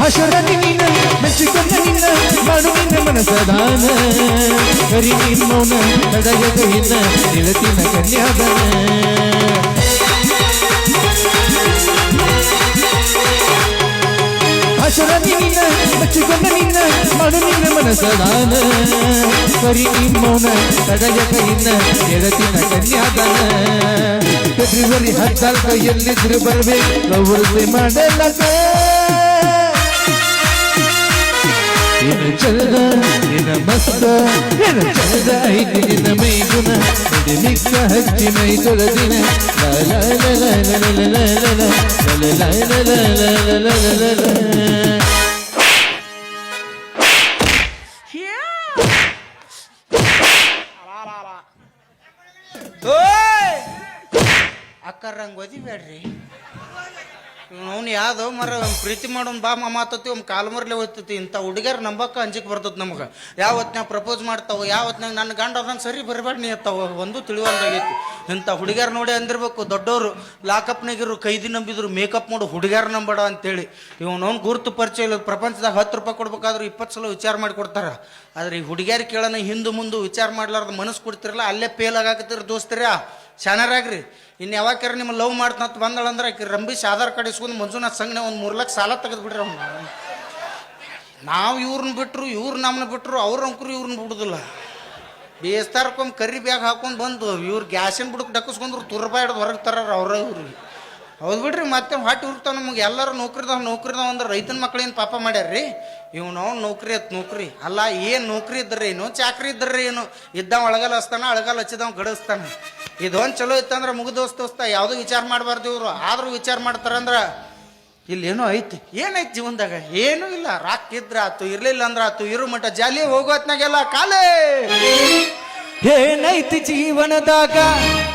ಹಶರ ನಿನ್ನ ಮೆಚ್ಚಿಕೊಂಡ ನಿನ್ನ ಮಾಡು ನಿನ್ನ ಮನಸದಾನ ಕರಿ ನಿನ್ನ ಮೌನ ತಡಯದ ಇನ್ನ ನಿಲತಿನ ಕನ್ಯಾದನ ಹಶರ ನಿನ್ನ ಮೆಚ್ಚಿಕೊಂಡ ನಿನ್ನ ಮಾಡು ನಿನ್ನ ಮನಸದಾನ ಕರಿ ನಿನ್ನ ಮೌನ ತಡಯದ ಇನ್ನ ನಿಲತಿನ ಕನ್ಯಾದನ ಫೆಬ್ರವರಿ 14 ಎಲ್ಲಿದ್ರು ಬರ್ಬೇಕು ಪ್ರವೃತ್ತಿ ಮಾಡಲಕ ಏನು ಚಂದ ನಿನ್ನ ಮಸ್ತ ಏನು ಚಂದ ಐತಿ ನಿನ್ನ ಮೈ ಗುಣ ಮಿಡಿ ಮಿಕ್ಸ ಹಚ್ಚಿ ಮೈ ತೊಳೆದಿನ ಅಕ್ಕರಂಗೆ ಓದಿಬೇಡ್ರಿ ಅವ್ನು ಯಾವ್ದೋ ಮರ ಪ್ರೀತಿ ಮಾಡೋನ್ ಬಾ ಮಾತತಿ ಒಮ್ಮೆ ಕಾಲ್ಮರ್ಲೆ ಹೋಗ್ತತಿ ಇಂಥ ಹುಡುಗ್ಯಾರ ನಂಬಕ್ಕ ಅಂಜಿಕೆ ಬರ್ತದೆ ನಮ್ಗೆ ಯಾವ ಹೊತ್ನಾಗ ಪ್ರಪೋಸ್ ಮಾಡ್ತಾವ ಯಾವ ಹೊತ್ನಾಗ ನನ್ನ ಗಂಡ ಅದಂಗೆ ಸರಿ ಬರಬೇಡ ನೀ ಅತ್ತಾವ ಒಂದು ತಿಳಿವಲ್ದಾಗೈತಿ ಇಂಥ ಹುಡುಗ್ಯಾರ ನೋಡಿ ಅಂದಿರ್ಬೇಕು ದೊಡ್ಡವರು ಲಾಕಪ್ನಾಗಿರು ಕೈದಿ ನಂಬಿದ್ರು ಮೇಕಪ್ ಮಾಡು ಹುಡುಗ್ಯಾರ ನಂಬಡ ಅಂತೇಳಿ ಇವನವ್ನು ಗುರುತು ಪರಿಚಯ ಇಲ್ಲ ಪ್ರಪಂಚದಾಗ 10 ರೂಪಾಯಿ ಕೊಡ್ಬೇಕಾದ್ರೆ 20 ಸಲ ವಿಚಾರ ಮಾಡಿ ಕೊಡ್ತಾರ ಆದ್ರೆ ಈ ಹುಡುಗ್ಯಾರ ಕೇಳೋಣ ಹಿಂದೆ ಮುಂದೆ ವಿಚಾರ ಮಾಡ್ಲಾರ್ದು ಮನಸ್ಸು ಕೊಡ್ತಿರಲ್ಲ ಅಲ್ಲೇ ಫೇಲ್ ಆಗಾಕತ್ತೀರಿ ದೋಸ್ತಿರ ಶಾನರಾಗ್ರಿ ಇನ್ನು ಯಾವಾಕ್ಯಾರ ನಿಮ್ಮ ಲವ್ ಮಾಡ್ತಂತ ಬಂದಳಂದ್ರೆ ಆಕಿ ರಂಬಿಸಿ ಆಧಾರ್ ಕಾರ್ಡ್ ಇಸ್ಕೊಂಡು ಮಂಜುನಾಥ್ ಸಂಘನೆ ಒಂದು 3 ಲಕ್ಷ ಸಾಲ ತೆಗೆದ್ಬಿಟ್ರಿ ಅವ್ನು ನಾವು ಇವ್ರನ್ನ ಬಿಟ್ಟರು ಇವ್ರು ನಮ್ಮನ್ನ ಬಿಟ್ಟರು ಅವ್ರ ಅಂಕರು ಇವ್ರನ್ನ ಬಿಡುದಿಲ್ಲ ಬೇಸ್ತಾರಕ್ಕೊಮ್ಮೆ ಕರಿ ಬ್ಯಾಗ್ ಹಾಕೊಂಡು ಬಂದು ಇವ್ರು ಗ್ಯಾಸಿನ ಬುಡಕ್ಕೆ ಡಕ್ಕಸ್ಕೊಂಡ್ರು ತುರ್ಬಾ ಹಿಡ್ದು ಹೊರಗೆ ತರಾರ ಅವ್ರ ಇವ್ರಿಗೆ ಹೌದು ಬಿಡ್ರಿ ಮತ್ತೆ ಹೊಟ್ಟೆ ಹುರ್ತಾವ ನಮಗೆ ಎಲ್ಲರೂ ನೌಕರಿದಾವ ಅಂದ್ರೆ ರೈತನ ಮಕ್ಳೇನು ಪಾಪ ಮಾಡ್ಯಾರ್ರಿ ಇವ್ನು ನೌಕರಿ ಅಲ್ಲ ಏನು ನೌಕರಿ ಇದ್ದರೆ ಏನು ಚಾಕ್ರಿ ಇದ್ದರೆ ಏನು ಇದ್ದಾವ ಒಳಗಲ್ಲ ಹಚ್ತಾನ ಅಳಗಲ್ಲ ಹಚ್ಚಿದವ್ ಗಡಿಸ್ತಾನೆ ಇದೊಂದು ಚಲೋ ಇತ್ತಂದ್ರೆ ಮುಗಿದೋಸ್ತ ಯಾವುದೂ ವಿಚಾರ ಮಾಡಬಾರ್ದು ಇವರು ಆದರೂ ವಿಚಾರ ಮಾಡ್ತಾರಂದ್ರೆ ಇಲ್ಲೇನೋ ಐತಿ ಏನೈತಿ ಜೀವನದಾಗ ಏನೂ ಇಲ್ಲ ರಾಕ್ ಇದ್ರೆ ಆತು ಇರ್ಲಿಲ್ಲ ಅಂದ್ರೆ ಆತು ಇರು ಮಟ್ಟ ಜಾಲಿ ಹೋಗೋತ್ನಾಗೆಲ್ಲ ಕಾಲೇ ಏನೈತಿ ಜೀವನದಾಗ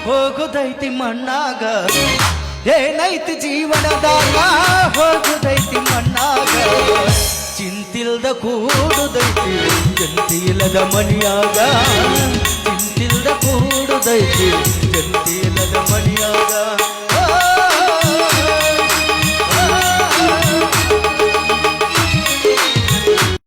ಹೋಗುದೈತಿ ಮಣ್ಣಾಗ ಏನೈತಿ ಜೀವನದಾಗ ಹೋಗುದೈತಿ ಮಣ್ಣಾಗ ಚಿಂತಿಲ್ದ ಕೂಡುದೈತಿ ಜಂತಿಲದ ಮನಿಯಾಗ ಚಿಂತಿಲ್ದ ಕೂಡುದೈತಿ ಜಂತಿಲದ ಮನಿ